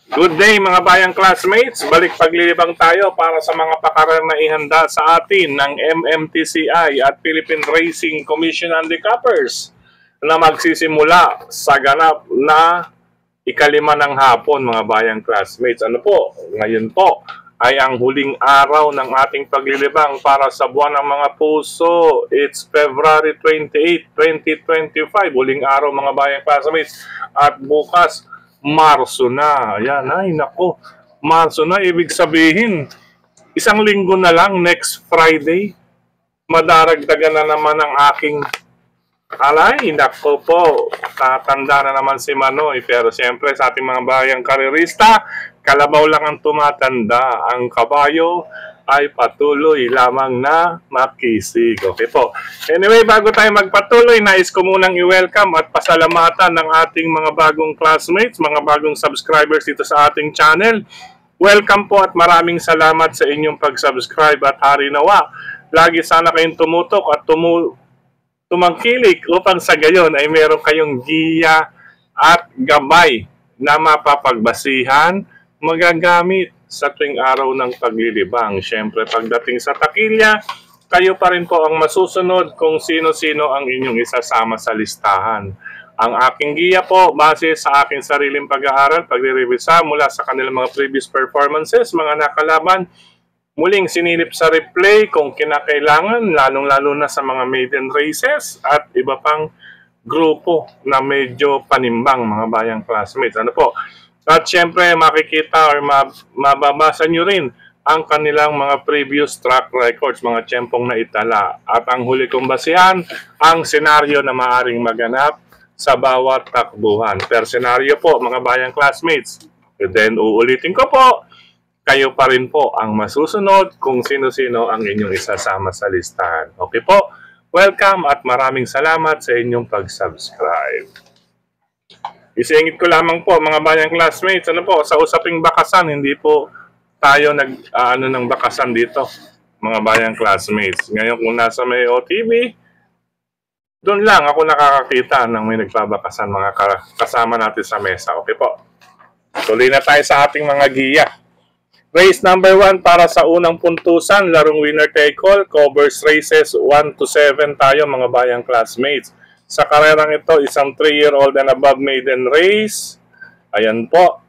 Good day mga bayang classmates, balik paglilibang tayo para sa mga pakarar na ihanda sa atin ng MMTCI at Philippine Racing Commission Handicappers na magsisimula sa ganap na ikalima ng hapon mga bayang classmates. Ano po, ngayon po ay ang huling araw ng ating paglilibang para sa buwan ng mga puso. It's February 28, 2025, huling araw mga bayang classmates, at bukas Marso na. Ayan, ay nako. Marso na, ibig sabihin, isang linggo na lang, next Friday, madaragdagan na naman ang aking alay. Nako po, tatanda na naman si Manoy. Pero siyempre, sa ating mga bayang karerista, kalabaw lang ang tumatanda. Ang kabayo ay patuloy lamang na makisig. Okay po. Anyway, bago tayo magpatuloy, nais ko munang i-welcome at pasalamatan ng ating mga bagong classmates, mga bagong subscribers dito sa ating channel. Welcome po at maraming salamat sa inyong pag-subscribe at hari nawa. Lagi sana kayong tumutok at tumangkilik upang sa gayon ay meron kayong giya at gabay na mapapagbasihan, magagamit sa tuwing araw ng paglilibang. Siyempre, pagdating sa takilya, kayo pa rin po ang masusunod kung sino-sino ang inyong isasama sa listahan. Ang aking giya po, base sa aking sariling pag-aaral, pagre-revisa mula sa kanilang mga previous performances, mga nakalaban, muling sinilip sa replay kung kinakailangan, lalong-lalo na sa mga maiden races at iba pang grupo na medyo panimbang mga bayang classmates. Ano po? At syempre makikita or mababasa nyo rin ang kanilang mga previous track records, mga tiyempong na itala. At ang huli kong basihan, ang senaryo na maaring maganap sa bawat takbuhan. Per senaryo po mga bayang classmates. And then uulitin ko po, kayo pa rin po ang masusunod kung sino-sino ang inyong isasama sa listahan. Okay po? Welcome at maraming salamat sa inyong pag-subscribe. Isingit ko lamang po mga bayang classmates, ano po, sa usaping bakasan, hindi po tayo ng bakasan dito, mga bayang classmates. Ngayon kung nasa may OTV, doon lang ako nakakakita ng may nagbabakasan mga kasama natin sa mesa. Okay po. Tuloy na tayo sa ating mga giya. Race number 1 para sa unang puntusan, larong winner take all, covers races 1 to 7 tayo mga bayang classmates. Sa karerang ito, isang 3-year-old and above maiden race. Ayan po.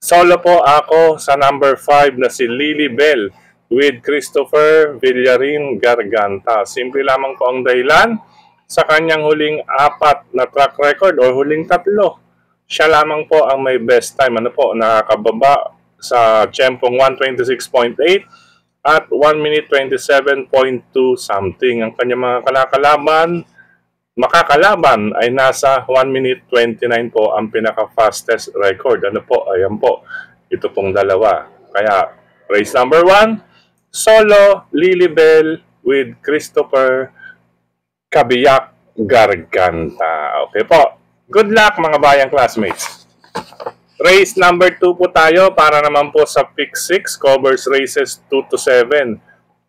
Solo po ako sa number 5 na si Lily Bell with Christopher Villarin Garganta. Simple lamang po ang dahilan. Sa kanyang huling 4 na track record o huling 3, siya lamang po ang may best time. Ano po, nakakababa sa tiyempong 1:26.8 at 1 minute 27.2 something. Ang kanyang mga makakalaban ay nasa 1 minute 29 po ang pinaka-fastest record. Ano po? Ayan po. Ito pong dalawa. Kaya, race number 1, solo, Lily Bell with Christopher Kabiyak Garganta. Okay po. Good luck mga bayang classmates. Race number 2 po tayo para naman po sa pick 6, covers races 2 to 7.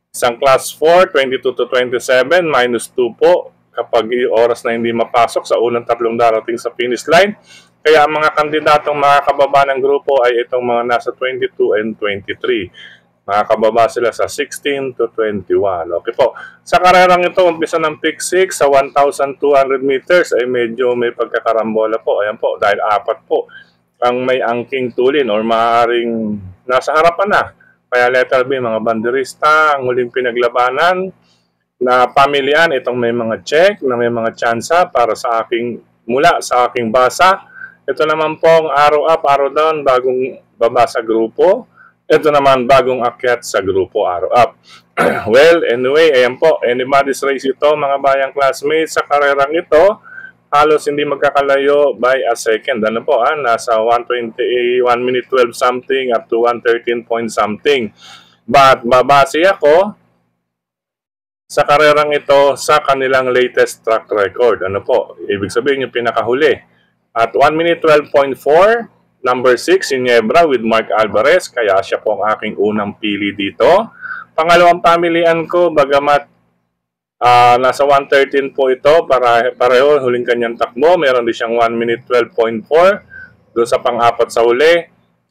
Isang class 4, 22 to 27, minus 2 po kapag oras na hindi mapasok sa unang 3 darating sa finish line. Kaya ang mga kandidatong makakababa ng grupo ay itong mga nasa 22 and 23. Makakababa sila sa 16 to 21. Okay po. Sa karerang ito, umpisa ng pick 6 sa 1,200 meters ay medyo may pagkakarambola po. Ayan po, dahil 4 po ang may angking tulin or maaaring nasa harapan na. Kaya letter B, mga banderista, ang huling pinaglabanan na pamilyan, itong may mga check, na may mga tsansa para sa aking, mula sa aking basa. Ito naman pong arrow up, arrow down, bagong baba sa grupo. Ito naman bagong akyat sa grupo, arrow up. Well, anyway, ayan po, anybody's race ito, mga bayang classmates. Sa karerang ito, halos hindi magkakalayo by a second. Ano po, nasa 1 minute 12 something up to 1:13 point something. But babase ako sa karerang ito sa kanilang latest track record. Ano po? Ibig sabihin yung pinakahuli. At 1 minute 12.4, number 6, Ginebra with Mark Alvarez. Kaya siya po ang aking unang pili dito. Pangalawang pamilian ko, bagamat nasa 1:13 po ito, pareho huling kanyang takbo. Meron din siyang 1 minute 12.4 doon sa pang-apat sa huli.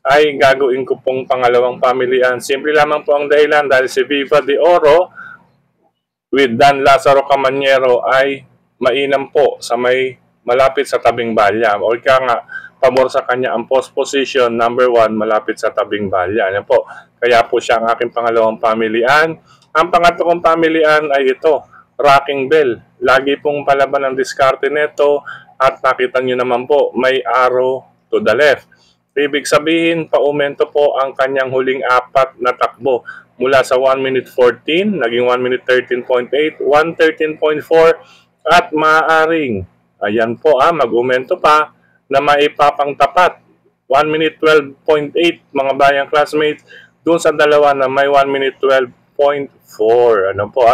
ay gagawin ko pong pangalawang pamilihan. Simple lamang po ang dahilan dahil si Viva de Oro with Dan Lazaro Camaniero ay mainam po sa may malapit sa tabing balya. O ika nga, pabor sa kanya ang post position number 1 malapit sa tabing balya. Yan po. Kaya po siya ang aking pangalawang pamilihan. Ang pangatlong pamilihan ay ito, Rocking Bell. Lagi pong palaban ang diskarte nito at nakita nyo naman po, may arrow to the left. Ibig sabihin, paumento po ang kanyang huling apat na takbo. Mula sa 1 minute 14, naging 1 minute 13.8, 1:13.4, at maaaring, ayan po mag-umento pa na maipapangtapat. 1 minute 12.8 mga bayang classmates, dun sa dalawa na may 1 minute 12.4. Ano po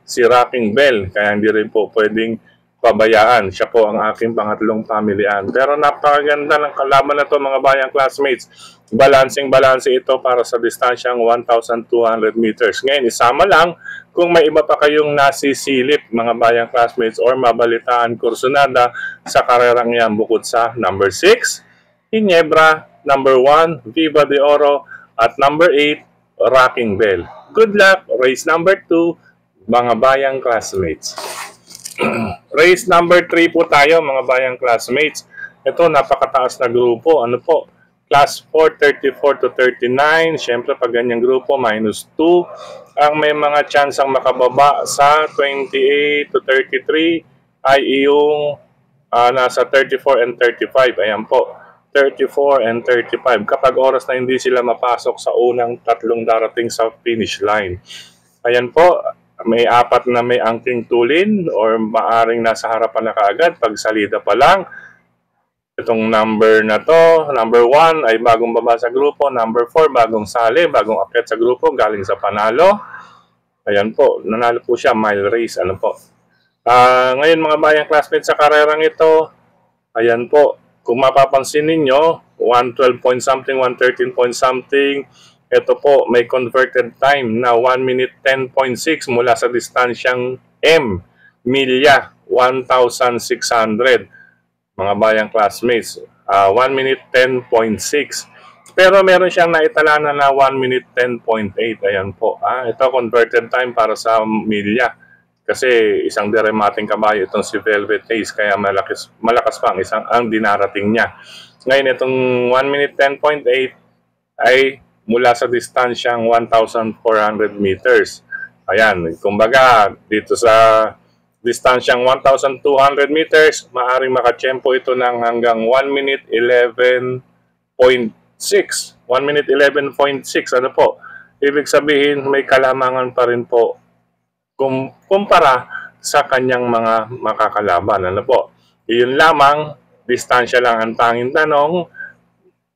si Rocking Bell. Kaya hindi rin po pwedeng pabayaan. Siya po ang aking pangatlong pamilihan. Pero napakaganda ng kalaban na to mga bayang classmates. Balancing-balance ito para sa distansyang 1,200 meters. Ngayon, isama lang kung may iba pa kayong nasisilip mga bayang classmates or mabalitaan kursunada sa karerang yan bukod sa number 6, Ginebra, number 1, Viva de Oro, at number 8, Rocking Bell. Good luck, race number 2, mga bayang classmates. Race number 3 po tayo mga bayang classmates. Ito napakataas na grupo. Ano po? Class 4, 34 to 39. Siyempre pag ganyang grupo, minus 2. Ang may mga chance ang makababa sa 28 to 33 ay yung nasa 34 and 35. Ayan po. 34 and 35. Kapag oras na hindi sila mapasok sa unang tatlong darating sa finish line. Ayan po. May apat na may angking tulin or maaring nasa harapan na kaagad pag salida pa lang. Itong number na to, number 1 ay bagong baba sa grupo, number 4 bagong sali, bagong akyat sa grupo, galing sa panalo. Ayan po, nanalo po siya, mile race. Ano po? Ngayon mga bayang classmates sa karerang ito, ayan po, kung mapapansin ninyo, 112 point something, 113 point something. Ito po, may converted time na 1 minute 10.6 mula sa distansyang M, milya, 1,600. Mga bayang classmates, 1 minute 10.6. Pero meron siyang naitalanan na 1 minute 10.8. Ayan po. Ito converted time para sa milya. Kasi isang deremating kabayo itong si Velvet Haze, kaya malakas pa ang dinarating niya. Ngayon itong 1 minute 10.8 ay mula sa distansyang 1,400 meters. Ayan, kumbaga dito sa distansyang 1,200 meters, maaring makatsyempo ito ng hanggang 1 minute 11.6. 1 minute 11.6, ano po? Ibig sabihin, may kalamangan pa rin po kumpara sa kanyang mga makakalaban. Ano po? Iyon lamang, distansya lang ang tanging tanong,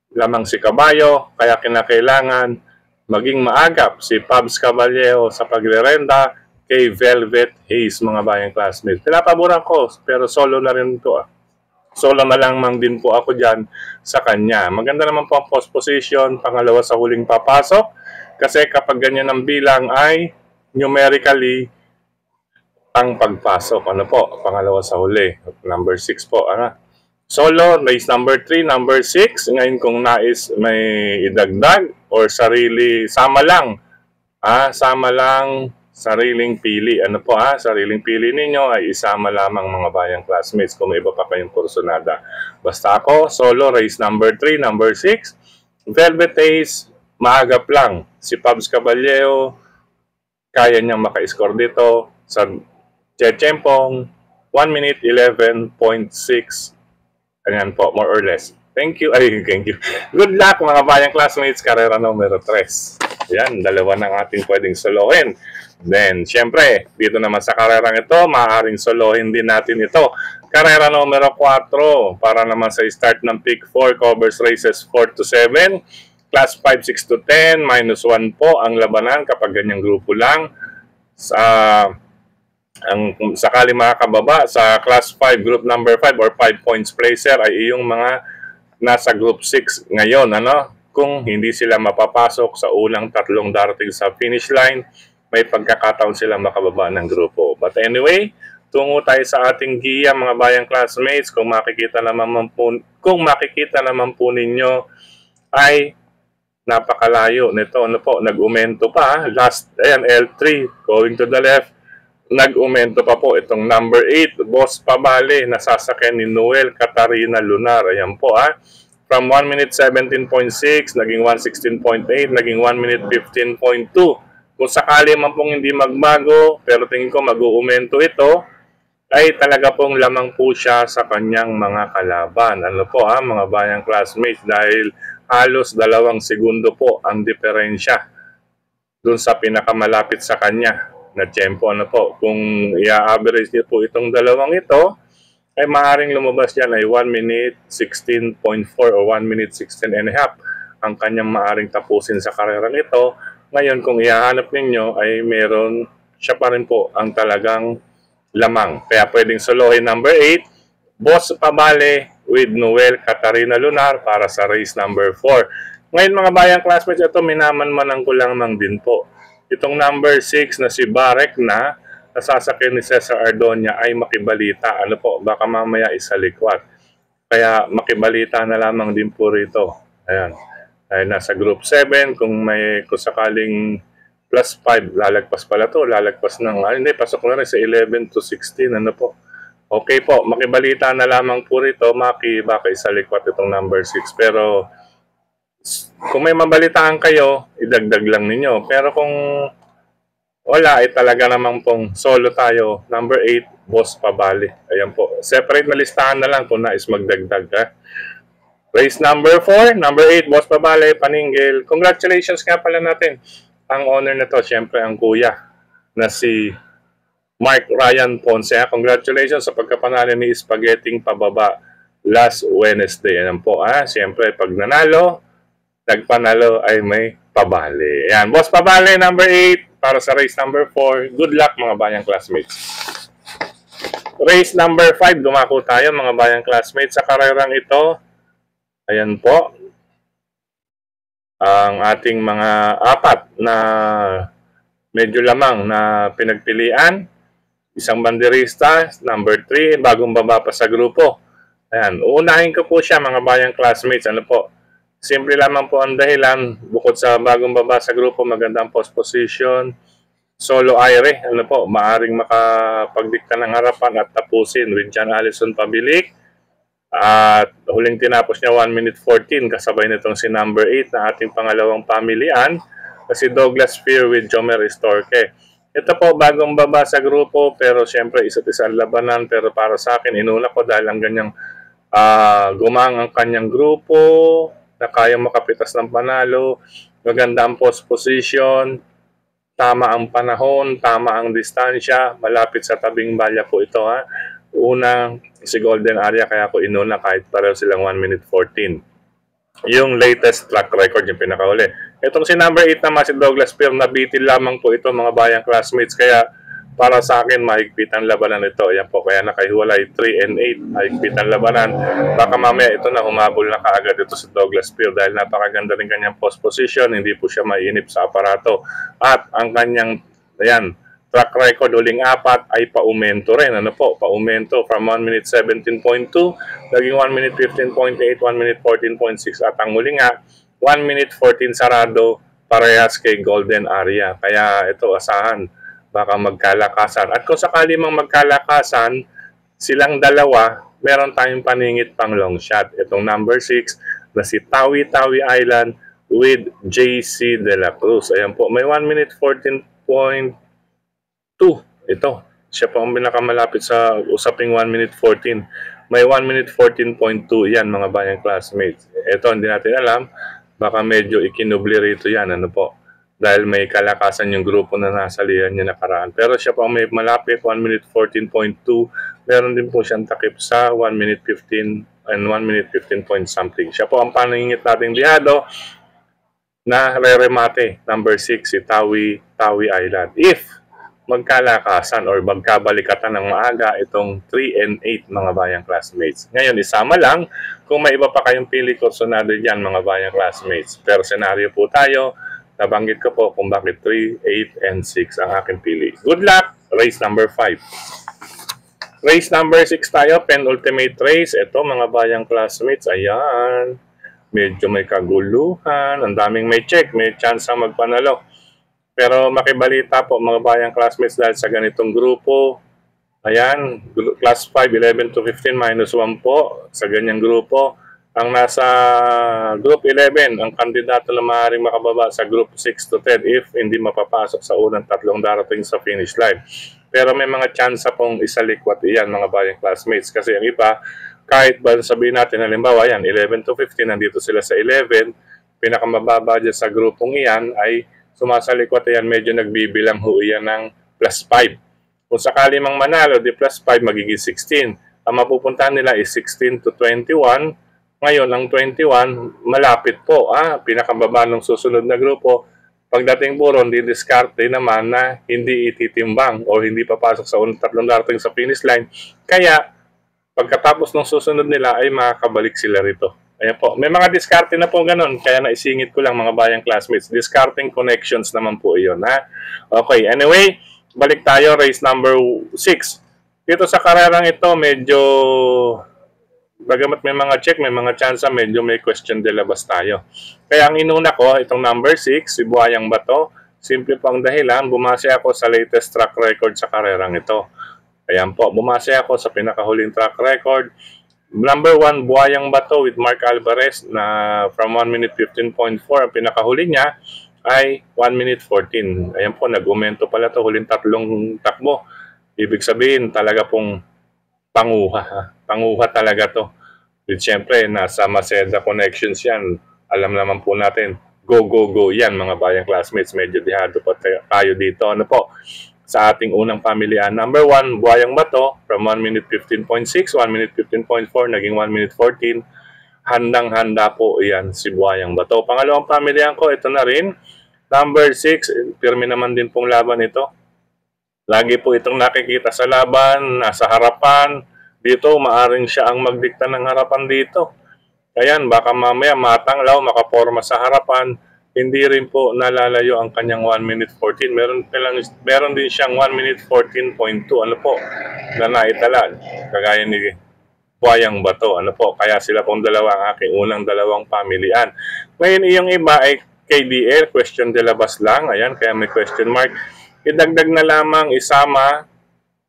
lamang si kabayo, kaya kinakailangan maging maagap si Pabs Caballero sa pagrerenda kay Velvet Haze, mga bayang classmates. Pinapaboran ko, pero solo na rin ito. Solo na lang din po ako dyan sa kanya. Maganda naman po ang post position, pangalawa sa huling papasok, kasi kapag ganyan ang bilang ay numerically ang pagpasok. Ano po? Pangalawa sa huli. Number 6 po. Solo, race number 3, number 6. Ngayon kung nais may idagdag or sarili, sama lang. Sama lang sariling pili. Ano po sariling pili ninyo ay isama lamang mga bayang classmates kung may iba pa kayong kursunada. Basta ako, solo, race number 3, number 6. Velvet Haze, maagap lang. Si Pabs Caballero, kaya niyang maka-score dito sa Chechempong, 1 minute 11.6. Ayan po, more or less. Thank you. Thank you. Good luck mga bayang classmates, karera numero 3. Ayan, dalawa ng ating pwedeng solohin. Then, syempre, dito naman sa karerang ito, maaaring solohin din natin ito. Karera numero 4, para naman sa start ng Pick 4, covers races 4 to 7. Class 5, 6 to 10, minus 1 po ang labanan kapag ganyang grupo lang. Ang sakali makakababa sa class 5, group number 5 or 5 points placer ay iyong mga nasa group 6 ngayon. Kung hindi sila mapapasok sa unang tatlong darating sa finish line, may pagkakataon sila makababa ng grupo. But anyway, tungo tayo sa ating giya mga bayang classmates. Kung makikita naman po ninyo ay napakalayo nito. Ano po, nag-umento pa. Last, ayan, L3, going to the left. Nag-umento pa po itong number 8, Boss Pabale, nasasakyan ni Noel Catarina Lunar. Ayan po From 1 minute 17.6, naging 1:16.8, naging 1 minute 15.2. Kung sakali man pong hindi magbago, pero tingin ko mag-uumento ito, ay talaga pong lamang po siya sa kanyang mga kalaban. Ano po mga bayang classmates, dahil halos 2 segundo po ang diferensya dun sa pinakamalapit sa kanya na tempo. Ano po, kung i-average niyo po itong dalawang ito, ay maaaring lumabas yan ay 1 minute 16.4 o 1 minute 16 and a half ang kanyang maaaring tapusin sa karerang ito. Ngayon, kung ihahanap ninyo, ay meron siya pa rin po ang talagang lamang. Kaya pwedeng solohin number 8, Boss Pabale with Noel Catarina Lunar para sa race number 4. Ngayon mga bayang classmates, ito minaman-manang ko lang din po. Itong number 6 na si Barek na nasasakyan ni Cesar Ardonia ay makibalita. Ano po, baka mamaya isalikwat. Kaya makibalita na lamang din po rito. Ayan. Ay nasa group 7, kung sakaling plus 5, lalagpas pala to, lalagpas ng, hindi, pasok na rin sa 11 to 16, ano po. Okay po, makibalita na lamang po rito, baka isalikwat itong number 6. Pero, kung may mabalitaan kayo, idagdag lang ninyo. Pero kung wala, ay talaga namang pong solo tayo. Number 8, Boss Pabale. Ayan po. Separate na listahan na lang kung nais magdagdag. Race number 4, number 8, Boss Pabale, Paninggil. Congratulations nga pala natin. Ang owner na to, syempre ang kuya na si Mark Ryan Ponce. Congratulations sa pagkapanalo ni Spaghetting pababa last Wednesday. Ayan po. Syempre, pag nanalo, nagpanalo ay may pabale. Ayan, Boss Pabale, number 8, para sa race number 4. Good luck mga bayang classmates. Race number 5, dumako tayo mga bayang classmates. Sa karerang ito, ayan po, ang ating mga 4 na medyo lamang na pinagpilian. Isang banderista, number 3, bagong baba pa sa grupo. Ayan, uunahin ko po siya mga bayang classmates. Ano po, simple lamang po ang dahilan, bukod sa bagong baba sa grupo, magandang post position, solo aire, ano po, maaring makapagdikta ng harapan at tapusin with John Allison Pabilik. At huling tinapos niya 1 minute 14, kasabay nitong si number 8 na ating pangalawang pamilian, kasi Douglas Fear with Jomer Estorque. Ito po, bagong baba sa grupo, pero siyempre isa't isa labanan, pero para sa akin, inuna ko dahil ang ganyang gumang ang kanyang grupo, na kayang makapitas ng panalo, maganda ang post position, tama ang panahon, tama ang distansya, malapit sa tabing balya po ito Unang si Golden Area, kaya ko inuna kahit pareho silang 1 minute 14. Yung latest track record yung pinakauli. Itong si number 8 naman si Douglas Fear, nabitin lamang po ito mga bayang classmates, kaya para sa akin mahigpit ang labanan ito. Ayan po, kaya nakahiwalay 3 and 8, mahigpit ang labanan. Baka mamaya ito na humabol na kaagad ito si Douglas Fear dahil napakaganda rin kanyang post position, hindi po siya mainip sa aparato. At ang kanyang, ayan, track record uling 4 ay paumento rin. Ano po? Paumento from 1 minute 17.2, naging 1 minute 15.8, 1 minute 14.6. At ang uli nga, 1 minute 14 sarado, parehas kay Golden Area. Kaya ito, asahan, baka magkalakasan. At kung sakali mang magkalakasan, silang dalawa, meron tayong paningit pang long shot. Itong number 6 na si Tawi-Tawi Island with JC De La Cruz. Ayan po, may 1 minute 14.2. Ito, siya pa ang pinakamalapit sa usaping 1 minute 14. May 1 minute 14.2 yan mga bayang classmates. Ito, hindi natin alam. Baka medyo ikinubli rito yan. Ano po? Dahil may kalakasan yung grupo na nasalihan niya nakaraan. Pero siya pa may malapit, 1 minute 14.2. Meron din po siyang takip sa 1 minute 15 and 1 minute 15 point something. Siya po ang paningit nating lihado na re-remate. Number 6, si Tawi Island. If magkalakasan or magkabalikatan ng maaga itong 3 and 8 mga bayang classmates. Ngayon, isama lang kung may iba pa kayong pili kursunado dyan mga bayang classmates. Pero senaryo po tayo, nabanggit ko po kung bakit 3, 8, and 6 ang aking pili. Good luck! Race number 5. Race number 6 tayo, penultimate race. Ito mga bayang classmates, ayan. medyo may kaguluhan, ang daming may check, may chance ang magpanalo. Pero makibalita po mga bayang classmates dahil sa ganitong grupo, ayan, class 5, 11 to 15 minus 1 po sa ganyang grupo. Ang nasa group 11, ang kandidato na maaaring makababa sa group 6 to 10 if hindi mapapasok sa unang tatlong darating sa finish line. Pero may mga chance pong isalikwat iyan mga bayang classmates kasi ang iba, kahit ba sabihin natin halimbawa yan, 11 to 15, nandito sila sa 11, pinakamababa dyan sa grupong iyan ay sumasalikwat yan, medyo nagbibilang ho iyan ng plus 5. Kung sakali mang manalo, di plus 5 magiging 16. Ang mapupuntahan nila is 16 to 21. Ngayon, ang 21, malapit po. Pinakababa ng susunod na grupo. Pagdating po ron, didiskarte naman na hindi ititimbang o hindi papasok sa unang tatlong darating sa finish line. Kaya, pagkatapos ng susunod nila ay makakabalik sila rito. Ayan po. May mga diskarte na po ganun. Kaya naisingit ko lang mga bayang classmates. Discarding connections naman po iyon. Okay, anyway, balik tayo. Race number 6. Dito sa karerang ito, medyo bagamat may mga check, may mga chance, medyo may question de labas tayo. Kaya ang inuna ko, itong number 6, si Buhayang Bato. Simple pang dahilan, bumase ako sa latest track record sa karerang ito. Ayan po, bumase ako sa pinakahuling track record. Number 1, Buhayang Bato with Mark Alvarez na from 1 minute 15.4. Ang pinakahuli niya ay 1 minute 14. Ayan po, nag-umento pala to huling tatlong takbo. Ibig sabihin, talaga pong panguha. Panguha talaga to. At syempre, nasa Maceda Connections yan. Alam naman po natin, go, go, go yan mga bayang classmates. Medyo dihado pa tayo dito. Ano po? Sa ating unang pamilya. Number 1, Buhayang Bato from 1 minute 15.6, 1 minute 15.4, naging 1 minute 14. Handang-handa po yan si Buhayang Bato. Pangalawang pamilya ko, ito na rin. Number 6, pirmi naman din pong laban ito. Lagi po itong nakikita sa laban, nasa harapan. Dito, maaring siya ang magdikta ng harapan dito. Ayan, baka mamaya matanglaw, makaporma sa harapan. Hindi rin po nalalayo ang kanyang 1 minute 14. Meron din siyang 1 minute 14.2. Ano po? Na naitala. Kagaya ni Buhayang Bato. Ano po? Kaya sila pong dalawa ang aking unang dalawang pamilian. Ngayon, yung iba ay KDL. Question de labas lang. Ayan, kaya may question mark. Idagdag na lamang isama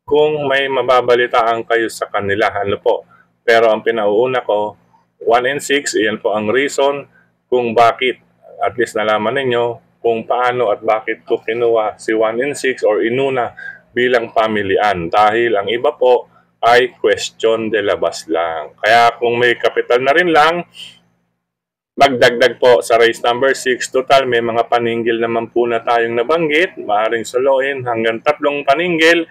kung may mababalitaan kayo sa kanila. Ano po? Pero ang pinauuna ko, 1 and 6, iyan po ang reason kung bakit. At least nalaman ninyo kung paano at bakit ko kinuha si 1 and 6 or inuna bilang pamilian. Dahil ang iba po ay question de labas lang. Kaya kung may kapital na rin lang, magdagdag po sa race number 6. Total, may mga paninggil naman po na tayong nabanggit. Maaaring soloin hanggang 3 paninggil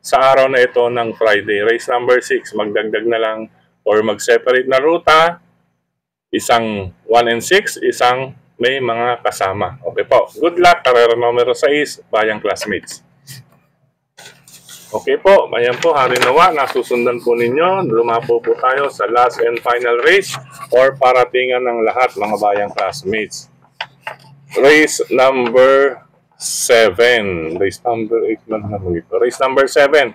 sa araw na ito ng Friday. Race number 6, magdagdag na lang or mag-separate na ruta. Isang 1 and 6, isang may mga kasama. Okay po. Good luck. Karera numero 6, bayang classmates. Okay po. Ayan po. Harinawa. Nasusundan po ninyo. Lumapo po tayo sa last and final race or paratingan ng lahat mga bayang classmates. Race number 7. Race number 8 na naman ito. Race number 7.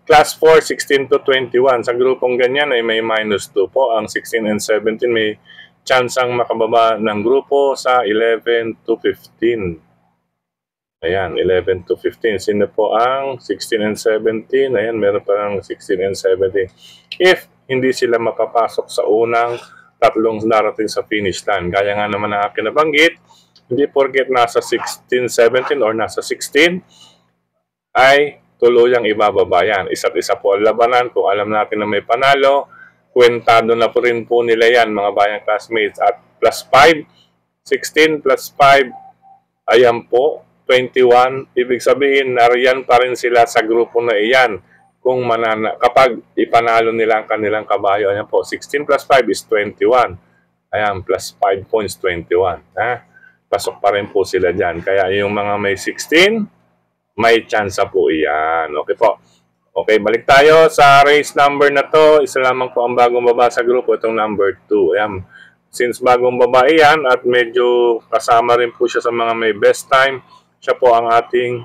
Class 4, 16 to 21. Sa grupong ganyan ay may minus 2 po. Ang 16 and 17 may chance ang makababa ng grupo sa 11 to 15. Ayan, 11 to 15. Sino po ang 16 and 17? Ayan, meron pa ng 16 and 17. If hindi sila mapapasok sa unang tatlong darating sa finish line. Gaya nga naman ang akin nabanggit, hindi porket nasa 16, 17 or nasa 16 ay tuluyang ibababa yan. Isa't isa po ang labanan. Kung alam natin na may panalo, kwentado na po rin po nila yan mga bayang classmates. At plus 5, 16 plus 5, ayan po, 21. Ibig sabihin, nariyan pa rin sila sa grupo na iyan. Kung kapag ipanalo nila ang kanilang kabayo, ayan po, 16 plus 5 is 21. Ayan, plus 5 points, 21. Pasok pa rin po sila dyan. Kaya yung mga may 16, may chance po iyan. Okay po. Okay, balik tayo sa race number na to. Isa lamang po ang bagong baba sa grupo, itong number 2. Ayan. Since bagong baba iyan at medyo kasama rin po siya sa mga may best time, siya po ang ating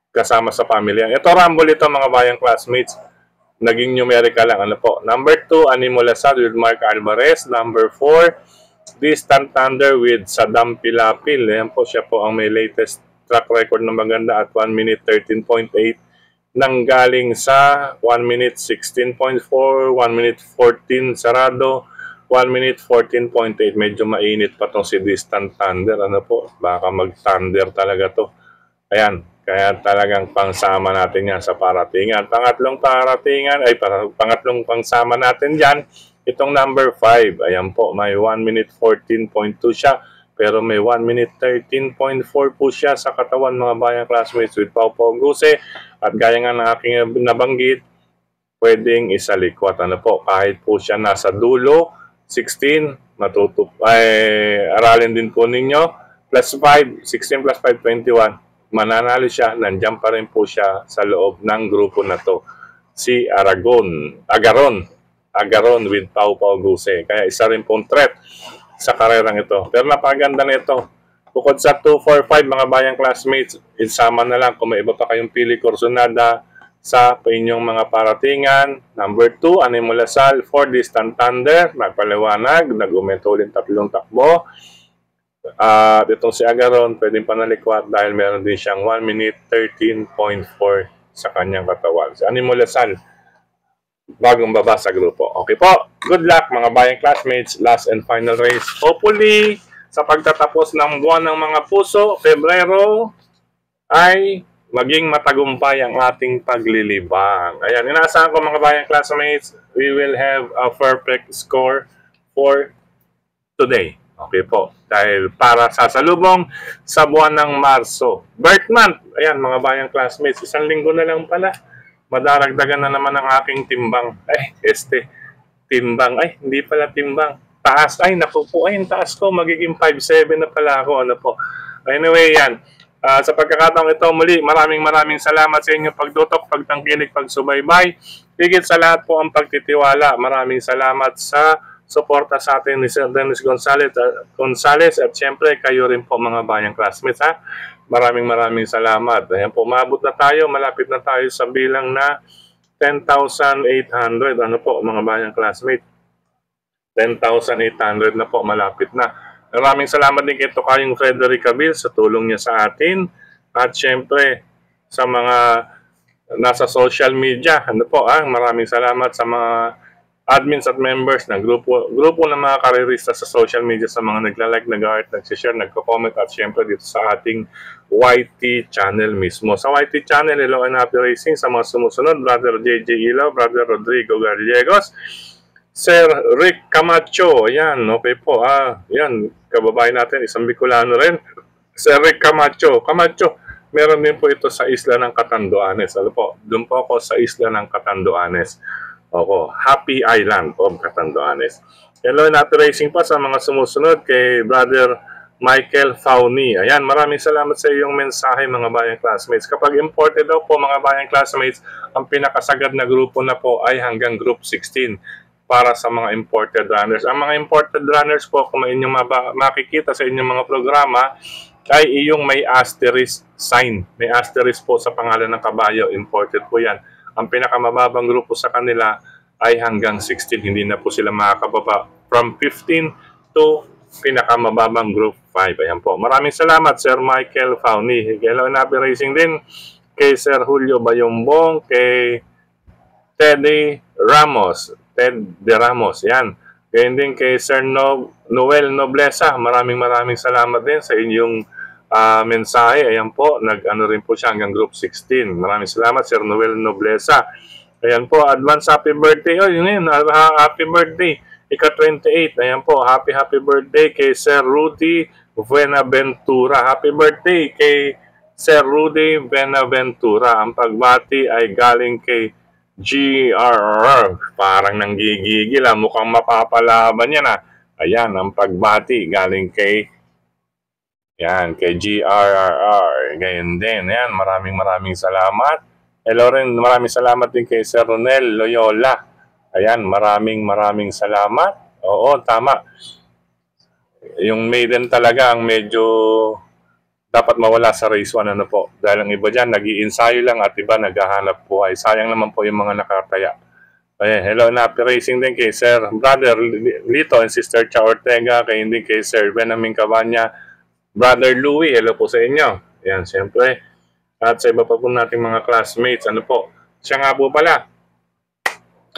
kasama sa pamilya. Ito, rumble ito mga bayang classmates. Naging numerical lang. Ano po? Number 2, Animo Lasal with Mark Alvarez. Number 4, Distant Thunder with Saddam Pilapil. Ayan po, siya po ang may latest track record na maganda at 1 minute 13.8 nanggaling sa 1 minute 16.4, 1 minute 14 sarado, 1 minute 14.8. Medyo mainit pa tong si Distant Thunder. Ano po, baka mag-thunder talaga to. Ayan, kaya talagang pangsama natin yan sa paratingan. Pangatlong pangsama natin dyan, itong number 5. Ayan po, may 1 minute 14.2 siya. Pero may 1 minute 13.4 po siya sa katawan, mga bayang classmates, with Pau Pau Guse. At gaya nga ng aking nabanggit, pwedeng isalikwat. Ano po, kahit po siya nasa dulo, 16, aralin din po ninyo, plus 5, 16 plus 5, 21. Mananalo siya, nandiyan pa rin po siya sa loob ng grupo na to. Si Agaron with Pau Pau Guse. Kaya isa rin pong threat sa karerang ito. Pero napaganda nito. Bukod sa 2, 4, 5, mga bayang classmates, isama na lang kung may iba pa kayong pili kursonada sa inyong mga paratingan. Number 2, Animo Lasal. 4, Distant Thunder. Nagpaliwanag. Nag-umento ulit 3 takbo. At itong si Agaron, pwedeng panalikwat dahil meron din siyang 1 minute 13.4 sa kanyang katawan. Si Animo Lasal, bagong baba sa grupo. Okay po. Good luck mga bayang classmates. Last and final race. Hopefully, sa pagtatapos ng buwan ng mga puso, Pebrero, ay maging matagumpay ang ating paglilibang. Ayan, inaasahan ko mga bayang classmates, we will have a perfect score for today. Okay po. Dahil para sasalubong sa buwan ng Marso. Birth month. Ayan mga bayang classmates, 1 linggo na lang pala. Madaragdagan na naman ang aking timbang. Timbang. Hindi pala timbang. Taas. Naku po. Yung taas ko. Magiging 5'7" na pala ako. Ano po. Anyway, yan. Sa pagkakataong ito, muli, maraming salamat sa inyong pagdutok, pagtangkilik, pagsubaybay. Higit sa lahat po ang pagtitiwala. Maraming salamat sa suporta sa atin ni Sir Dennis Gonzales at syempre kayo rin po mga bayang classmates. Maraming salamat. Ayan po, maabot na tayo, malapit na tayo sa bilang na 10,800. Ano po mga bayang classmates? 10,800 na po, malapit na. Maraming salamat din kay Tokayong Frederick Cabil sa tulong niya sa atin. At syempre, sa mga nasa social media, maraming salamat sa mga admins at members ng grupo ng mga karerista sa social media, sa mga nagla-like, nag-heart, nag-share, nagko-comment, at syempre dito sa ating YT channel mismo. Sa YT channel, hello and happy racing sa mga sumusunod, Brother JJ Ilaw, Brother Rodrigo Gallegos, Sir Rick Camacho, ayan, okay po, yan, kababae natin, isang Bicolano rin, Sir Rick Camacho, meron din po ito sa isla ng Catanduanes, doon po ako sa isla ng Catanduanes. Happy Island of Catanduanes. Hello and happy racing pa sa mga sumusunod kay Brother Michael Fauni. Ayan, maraming salamat sa iyong mensahe mga bayang classmates. Kapag imported daw po mga bayang classmates, ang pinakasagad na grupo na po ay hanggang group 16 para sa mga imported runners. Ang mga imported runners po, kung may inyong makikita sa inyong mga programa, ay iyong may asterisk sign. May asterisk po sa pangalan ng kabayo. Imported po yan. Ang pinakamababang grupo sa kanila ay hanggang 16. Hindi na po sila makakababa. From 15 to pinakamababang group 5. Ayan po. Maraming salamat, Sir Michael Fauni. Hello and happy racing din kay Sir Julio Bayombong, kay Ted De Ramos. Yan. Ganyan din kay Sir Noel Noblesa. Maraming salamat din sa inyong mensahe. Ayan po, nag-ano rin po siya hanggang group 16. Maraming salamat, Sir Noel Noblesa. Ayan po, advance happy birthday. Happy birthday. Ika-28. Ayan po, happy birthday kay Sir Rudy Buenaventura. Happy birthday kay Sir Rudy Buenaventura. Ang pagbati ay galing kay GRR. Parang nanggigigil. Mukhang mapapalaban yan. Ayan, ang pagbati galing kay GRRR. Gayon din. Ayan, maraming salamat. Hello rin, maraming salamat din kay Sir Ronel Loyola. Ayan, maraming salamat. Oo, tama. Yung maiden talaga ang medyo dapat mawala sa race 1. Dahil ang iba dyan, nag-iinsayo lang at iba naghahanap buhay. Sayang naman po yung mga nakataya. Hello na Happy Racing din kay Sir Brother Lito and Sister Cha Ortega, kay hindi kay Sir Benjamin Cabanya, Brother Louie, hello po sa inyo. Yan, siyempre. At sa iba pa po nating mga classmates, ano po. Siya nga po pala.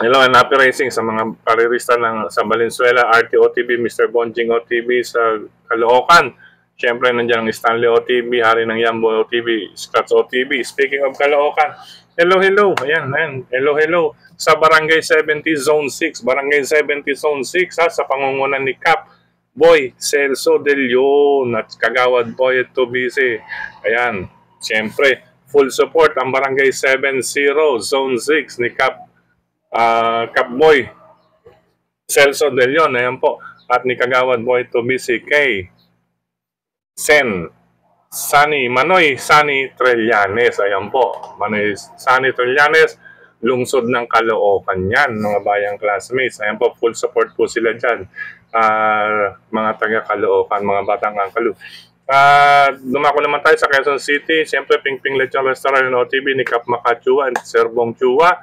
Hello and Happy Racing sa mga karirista sa Valenzuela, RTO TV, Mr. Bonjing OTV sa Caloocan. Siyempre, nandiyan ang Stanley OTV, Hari ng Yambo OTV, Scratch OTV. Speaking of Caloocan, hello. Ayan. Hello. Sa Barangay 70 Zone 6. Barangay 70 Zone 6 sa pangungunan ni Cap Boy Celso De Leon at Kagawad Boy at Tobise. Ayan. Siyempre, full support ang Barangay 70 Zone 6 ni Cap Boy Celso De Leon. Ayan po. At ni Kagawad Boy Tobise kay Manoy Sani Trillanes. Ayan po. Manoy Sani Trillanes, lungsod ng Caloocan yan, mga bayang classmates. Ayan po, full support po sila dyan. Mga taga Caloocan, mga batang Angkalu. Dumako naman tayo sa Quezon City. Siyempre, Pingping Lechon Restaurant and OTV ni Kap Makachua and Sir Bong Chua.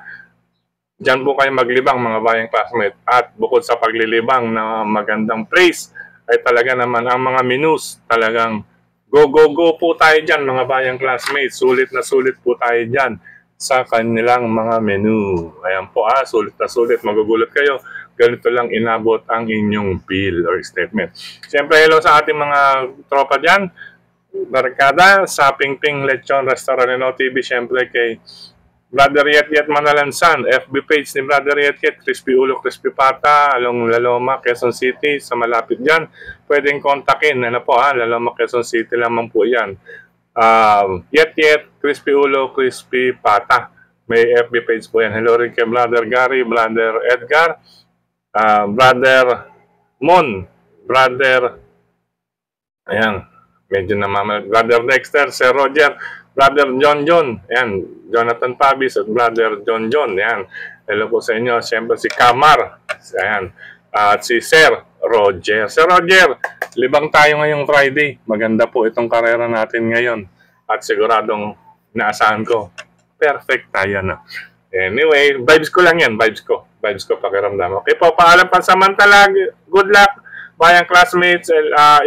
Diyan po kayo maglibang, mga bayang classmates. At bukod sa paglilibang na magandang place, ay talaga naman ang mga menus talagang go po tayo dyan, mga bayang classmates. Sulit na sulit po tayo dyan sa kanilang mga menu. Ayan po, sulit na sulit. Magugulat kayo. Ganito lang inabot ang inyong bill or statement. Siyempre, hello sa ating mga tropa dyan. Barkada sa Pingping Lechon Restaurant and OTV. Siyempre kay Brother Yet Manalansan, FB page ni Brother Yet, Crispy Ulo, Crispy Pata, along Laloma, Quezon City, sa malapit dyan. Pwedeng kontakin. Ano po, Laloma, Quezon City lamang po yan. Yet, Crispy Ulo, Crispy Pata. May FB page po yan. Hello rin kay Brother Gary, Brother Edgar, Brother Mon, Brother, ayan, medyo namamal, Brother Dexter, Sir Roger, Brother John, ayan, Jonathan Pabis at Brother John, ayan. Hello po sa inyo. Siyempre si Kamar, ayan, at si Sir Roger. Sir Roger, libang tayo ngayong Friday. Maganda po itong karera natin ngayon. At siguradong naasahan ko, perfect tayo na. Anyway, vibes ko lang yan. Vibes ko pakiramdam. Okay po, paalam pansamantala. Good luck, bayang classmates.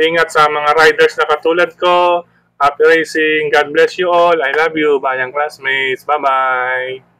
Ingat sa mga riders na katulad ko. Happy racing. God bless you all. I love you, bayang classmates. Bye-bye.